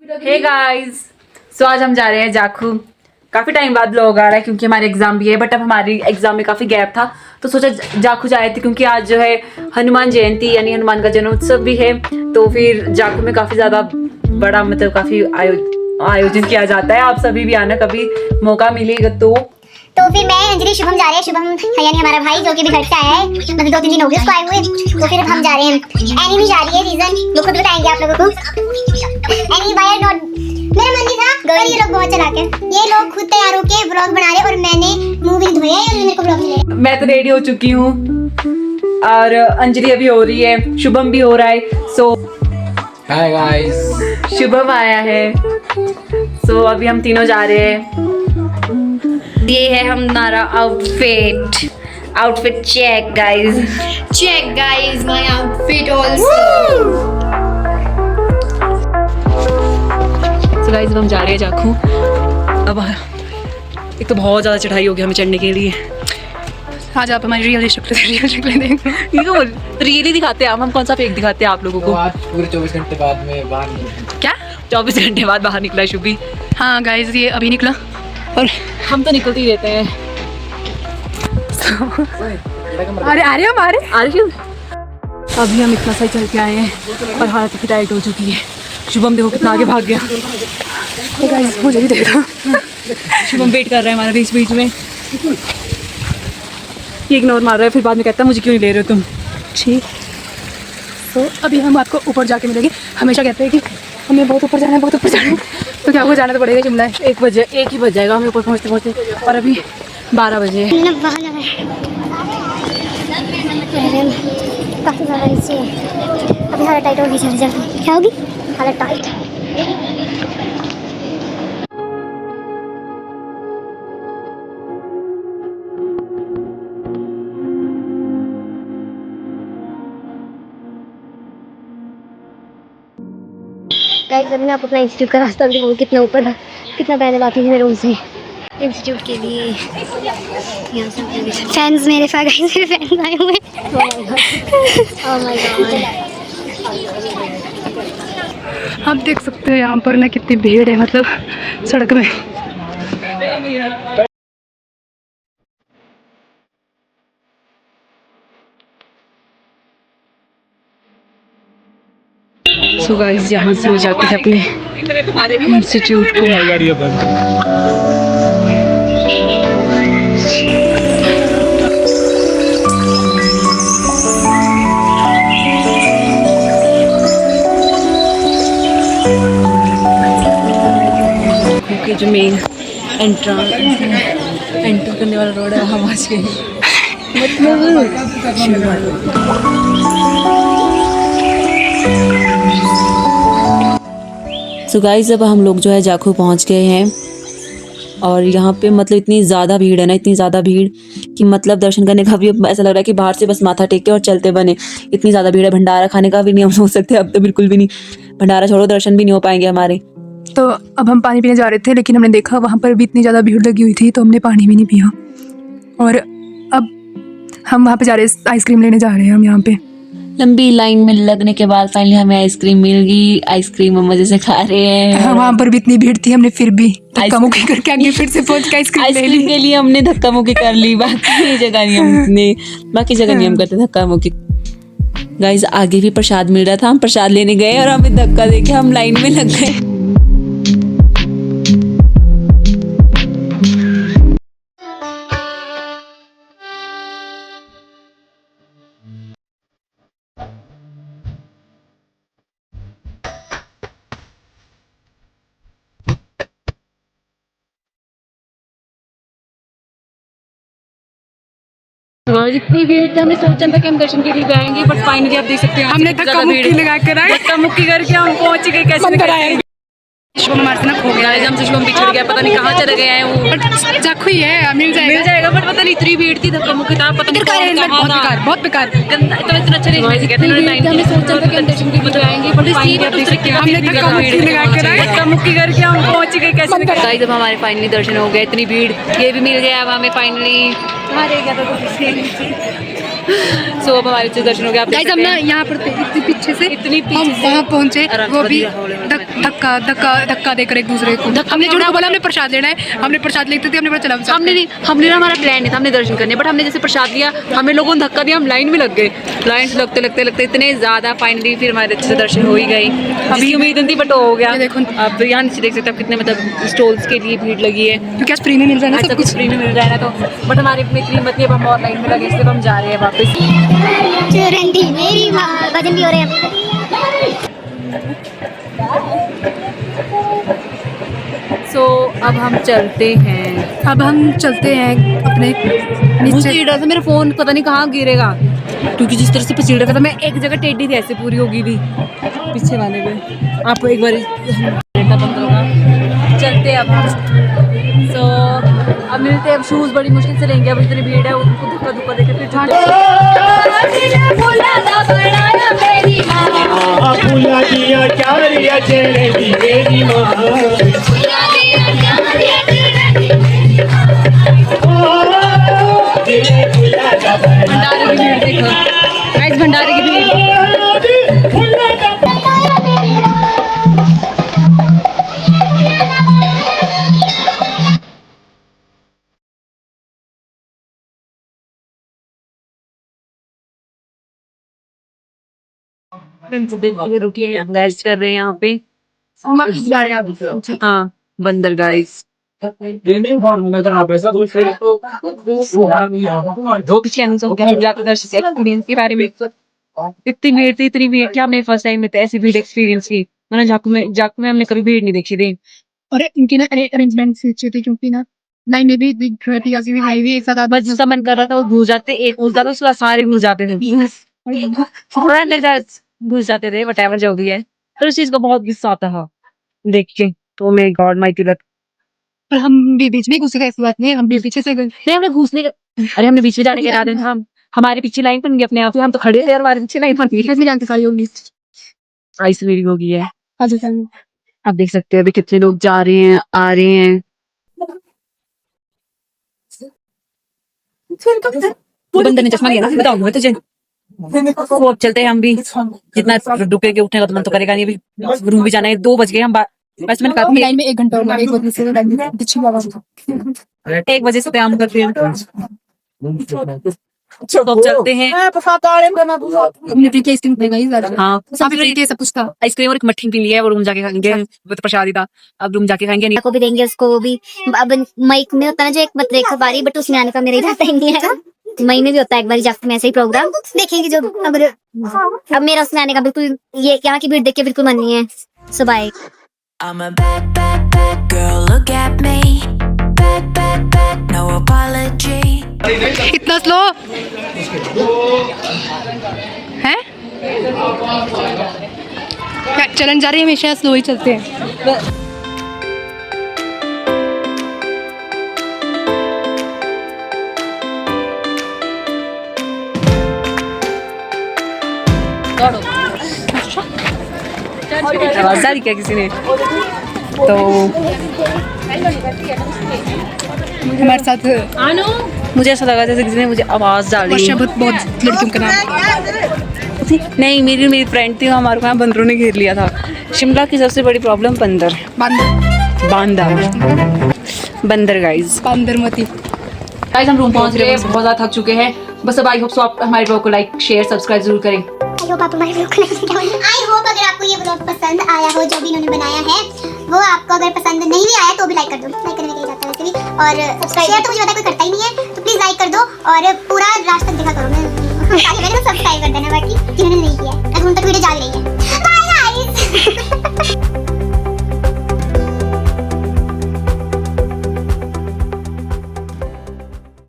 Hey guys, सो आज हम जा रहे हैं जाखू। काफ़ी टाइम बाद व्लॉग आ रहा है क्योंकि हमारे एग्जाम भी है, बट अब हमारी एग्जाम में काफ़ी गैप था तो सोचा जाखू जाए थे क्योंकि आज जो है हनुमान जयंती यानी हनुमान का जन्मोत्सव भी है। तो फिर जाखू में काफ़ी ज़्यादा बड़ा मतलब काफ़ी आयोजन किया जाता है। आप सभी भी आना कभी मौका मिलेगा तो फिर मैं अंजलि शुभम जा रहे हैं। शुभम यानी हमारा भाई जो कि भी घर से आया है, मतलब 2-3 दिन हो गए उसको आए हुए, तो फिर हम जा रहे हैं। एनी भी जा रही है, रीजन वो खुद बताएंगे आप लोगों को। एनी बाय नॉट, मेरा मन नहीं था पर ये लोग बहुत चलाक हैं। ये लोग खुद तैयार होके व्लॉग बना रहे और मैंने मुंह भी नहीं धोया है और मेरे को व्लॉग मिले। मैं तो रेडी हो चुकी हूँ और अंजलि अभी हो रही है, शुभम भी हो रहा है। सो हाय गाइस, शुभम आया है। सो अभी हम तीनों जा रहे हैं। ये है हमारा outfit check guys, my outfit also. So guys हम जा रहे हैं जाखू। अब एक तो बहुत ज़्यादा चढ़ाई हो गई हमें चढ़ने के लिए। आज आप हमारी रियल शक्ल देखो। ये रियल ही दिखाते हैं हम कौन सा फेक दिखाते हैं आप लोगों को। आज पूरे 24 घंटे बाद में बाहर निकले। क्या 24 घंटे बाद बाहर निकला शुभी? हाँ गाइज, ये अभी निकला और हम तो निकलते ही रहते हैं। अरे अरे हमारे अभी हम इतना सही चल के आए हैं और हालत इतनी टाइट हो चुकी है। शुभम देखो कितना आगे भाग गया। तो गाइज मुझे भी देखा, शुभम वेट कर रहा है हमारा बीच में। ये इग्नोर मार रहा है, फिर बाद में कहता है मुझे क्यों नहीं ले रहे हो तुम। ठीक। तो अभी हम आपको ऊपर जाके मिलेंगे। हमेशा कहते हैं कि हमें बहुत ऊपर जाना है, बहुत ऊपर जाना है, तो क्या आपको जाना तो पड़ेगा। शिमला है 1 ही बज जाएगा हमें ऊपर पहुँचते और अभी 12 बजे है। काफी ज़्यादा नीचे है। अभी हालत टाइट होगी। जल्दी क्या होगी? हालत टाइट। गाइस अभी मैं आपको अपना इंस्टीट्यूट का रास्ता दिखाऊंगी। कितना ऊपर था, कितना पैदल आती थी मैं रूम से इंस्टीट्यूट के लिए। यहाँ से फैंस मेरे फैंस आए हुए आप देख सकते हो यहाँ पर ना कितनी भीड़ है, मतलब सड़क में। सो गाइस यहाँ से हो जाते हैं अपने इंस्टीट्यूट को। क्योंकि जो मेन एंटर करने वाला रोड है वहाँ पहुँच गए। सो गाइस अब हम लोग जो है जाखू पहुंच गए हैं और यहाँ पे मतलब इतनी ज़्यादा भीड़ है ना, इतनी ज़्यादा भीड़ कि मतलब दर्शन करने का भी ऐसा लग रहा है कि बाहर से बस माथा टेक के और चलते बने। इतनी ज़्यादा भीड़ है, भंडारा खाने का भी नहीं हम सोच सकते अब तो, बिल्कुल भी नहीं। भंडारा छोड़ो, दर्शन भी नहीं हो पाएंगे हमारे। तो अब हम पानी पीने जा रहे थे, लेकिन हमने देखा वहाँ पर भी इतनी ज़्यादा भीड़ लगी हुई थी तो हमने पानी भी नहीं पिया। और अब हम वहाँ पे जा रहे हैं, आइसक्रीम लेने जा रहे हैं हम यहाँ पे। लंबी लाइन में लगने के बाद फाइनली हमें आइसक्रीम मिल गई। आइसक्रीम हम मजे से खा रहे हैं। हाँ, वहाँ पर भी इतनी भीड़ थी, हमने फिर भी धक्का मुक्की करके आगे फिर से पहुँच के आइसक्रीम के लिए हमने धक्का मुक्की कर ली। बाकी जगह नहीं हम करते धक्का मुक्की। गाइस आगे भी प्रसाद मिल रहा था, हम प्रसाद लेने गए और हमें धक्का देके हम लाइन में लग गए। इतनी भीड़ थी, हमने सोचा था कि हम दर्शन के लिए जाएंगे, बट फाइनली आप देख सकते हैं हमने धक्का मुक्की लगा कर धक्का मुक्की करके हम पहुंच गए। कैसे कराएंगे? शुभम हमारे से ना खो गया, हमसे शुभम बिछड़ गया, पता नहीं कहाँ चले गए हैं वो। बट जाखू ही है, मिल जाएगा। बट पता नहीं इतनी भीड़ थी, धक्का मुक्की था, पता नहीं बहुत बेकार। तो इतना अच्छा नहीं कहते। हमने सोचा था कि हम दर्शन के लिए जाएंगे, बट हमने धक्का मुक्की लगा कर धक्का मुक्की करके हम पहुंच गए। कैसे गाइस जब हमारे फाइनली दर्शन हो गए, इतनी भीड़, ये भी मिल गया अब हमें फाइनली। सो अब हमारे अच्छे दर्शन हो गए। आप देख गाइस हम सकते ना हैं। यहाँ पर थे इतनी पीछे से, इतनी पीछे हम से। वहाँ पहुँचे, आराम वो से भी बढ़िया, धक्का देकर एक दूसरे को। हमने झूठ बोला हमने प्रसाद लेना है, हमने प्रसाद लेते थे, हमने बोला चलो हमने ना हमारा प्लान नहीं था, हमने दर्शन करने, बट हमने जैसे प्रसाद लिया, हमें लोगों ने धक्का दिया, हम लाइन में लग गए। लाइन से लगते इतने ज़्यादा, फाइनली फिर हमारे अच्छे से दर्शन हो ही गए। अभी उम्मीद नहीं थी बट हो गया। ये देखो। अब यहाँ नीचे देख सकते हैं कितने मतलब स्टॉल्स के लिए भीड़ लगी है, क्योंकि आज फ्री में मिल रहा है ना आज सब सब कुछ। कुछ फ्री में मिल रहा है ना, तो बट हमारे में इतनी हिम्मत नहीं, अब हम और लाइन में लगे, इसलिए हम जा रहे हैं वापस। चुरंडी मेरी माँ, भजन भी हो रहे हैं। सो अब हम चलते हैं। अब हम चलते हैं अपने मुझे नीचे। डर था मेरा फोन पता नहीं कहाँ गिरेगा, क्योंकि जिस तरह से पसीड़ रखा था, मैं एक जगह टेढ़ी थी, ऐसे पूरी होगी थी पीछे वाले पे। आपको एक बार बंद होगा, चलते हैं अब हम। सो अब मिलते हैं, अब शूज़ बड़ी मुश्किल से लेंगे, अब इतनी भीड़ है, उनको धक्का धुक्का देकर फिर फूला दिया क्या रिया चलेगी मेरी माँ। भंडारे की भीड़ देखो गाइस, भंडारे की भीड़। रुकिए, गैस कर रहे हैं यहाँ पे। हाँ, बंदर गाइस। एक्सपीरियंस के बारे में, इतनी भीड़ थी कि हमने फर्स्ट टाइम में ऐसी भीड़ एक्सपीरियंस की। मैंने जाकू में हमने कभी भीड़ नहीं देखी थी। और इनकी ना अरेंजमेंट अच्छी थी, क्योंकि ना लाइन में भी हाईवे एक साथ बस जिसका मन कर रहा था वो घुस जाते, एक घुस जाता उसके बाद सारे घुस जाते थे, पूरा अंदर घुस जाते थे, वट एवर जो भी है। तो उस चीज का बहुत गुस्सा आता था देख के, तो मेरे गॉड माइटी लक। पर हम भी बीच में घुसे गए, ऐसी बात नहीं है, हम भी पीछे से गए। नहीं, हमने घुसने का, अरे हमने बीच में जाने के इरादे में, हम हमारे पीछे लाइन बन गई अपने आप, हम तो खड़े थे और हमारे पीछे लाइन बन गई। कैसे जानते सारी होगी। आइस रीडिंग हो गई है। आज चल आप देख सकते हैं अभी कितने लोग जा रहे हैं, आ रहे हैं। बंदर ने चश्मा लिया ना, बताऊंगी मैं तुझे। वो अब चलते हैं हम भी, जितना रुकेंगे उठने का तो मन तो करेगा नहीं। अभी रूम भी जाना है, 2 बज गए, हम बस मैंने कहा लाइन में 1 घंटा होगा, 1 बजे से लाइन में अच्छी बात है। 1 बजे से काम करते हैं, तो अब चलते हैं। हमने फ्री केस कितने गई ज़्यादा। हाँ, सब फ्री के सब कुछ था। आइसक्रीम और एक मट्ठी पी लिया है, वो रूम जाके खाएंगे, वो तो प्रसाद ही था। अब रूम जाके खाएंगे। को भी देंगे उसको, वो भी अब मई में होता है ना जो एक मतलब एक बारी, बट उसमें आने का मेरा इरादा ही नहीं है। मई में भी होता है एक बार जाकर में ऐसे ही प्रोग्राम देखेंगे जो, अगर अब मेरा उसमें आने का बिल्कुल, ये यहाँ की भीड़ देख के बिल्कुल मन नहीं है। सो bye. I'm a bad, bad, bad girl, look at me. Bad, bad, bad, no apology. इतना स्लो है, चलन जा रही है, हमेशा स्लो ही चलते हैं। आवाज आ रही क्या किसी ने? तो हमारे साथ मुझे ऐसा लगा जैसे किसी ने मुझे आवाज डाली। वर्षा बहुत लड़कियों का नाम। नहीं, मेरी फ्रेंड थी, हमारे वहाँ बंदरों ने घेर लिया था। शिमला की सबसे बड़ी प्रॉब्लम बंदर, बंदर गाइस, बांदरमती। हम रूम पहुंच रहे हैं, बहुत ज्यादा थक चुके हैं। बस अब आई होप सो आप हमारे ब्लॉग को लाइक शेयर सब्सक्राइब जरूर करें। आई होप अगर आपको ये ब्लॉग पसंद आया हो, जो भी इन्होंने बनाया है वो आपको अगर पसंद नहीं भी आया तो भी लाइक कर दो। लाइक करने के लिए जाता है वैसे भी, और शेयर तो मुझे पता है कोई करता ही नहीं है, तो प्लीज लाइक कर दो और पूरा लास्ट तक देखा करो। मैं मैंने सब्सक्राइब कर देना बाकी।